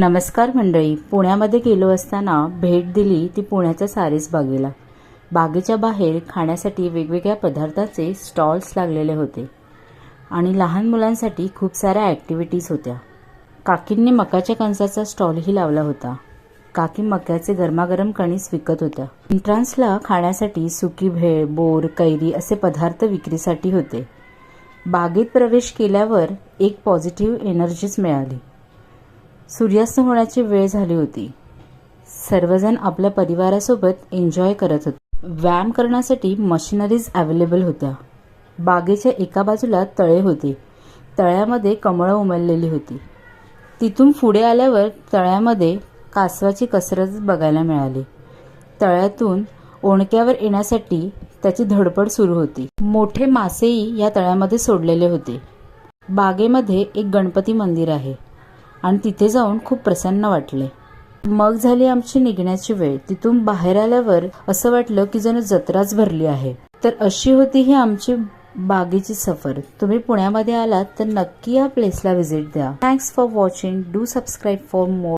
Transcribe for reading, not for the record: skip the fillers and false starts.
नमस्कार मंडळी, पुण्यामध्ये गेलो असताना भेट दिली ती पुण्याच्या सारस बागेला। बागेच्या बाहेर खाण्यासाठी वेगवेगळ्या पदार्थाचे स्टॉल्स लागलेले होते आणि लहान मुलांसाठी खूप साऱ्या ॲक्टिव्हिटीज होत्या। काकींनी मकाच्या कणसाचा स्टॉलही लावला होता। काकी मक्याचे गरमागरम कणीस विकत होत्या। एंट्रन्सला खाण्यासाठी सुकी भेळ, बोर, कैरी असे पदार्थ विक्रीसाठी होते। बागेत प्रवेश केल्यावर एक पॉझिटिव्ह एनर्जीच मिळाली। सूर्यास्त होण्याची वेळ झाली होती। सर्वजण आपल्या परिवारासोबत एन्जॉय करत होते। व्यायाम करण्यासाठी मशिनरीज अवेलेबल होत्या। बागेच्या एका बाजूला तळे होते। तळ्यामध्ये कमळं उमललेली होती। तिथून पुढे आल्यावर तळ्यामध्ये कासवाची कसरत बघायला मिळाली। तळ्यातून ओणक्यावर येण्यासाठी त्याची धडपड सुरू होती। मोठे मासेही या तळ्यामध्ये सोडलेले होते। बागेमध्ये एक गणपती मंदिर आहे आणि तिथे जाऊन खूप प्रसन्न वाटले। मग झाली आमची निघण्याची वेळ। तिथून बाहेर आल्यावर असं वाटलं की जणू जत्राच भरली आहे। तर अशी होती ही आमची बागेची सफर। तुम्ही पुण्यामध्ये आलात तर नक्की या प्लेसला व्हिजिट द्या। Thanks for watching. Do subscribe for more.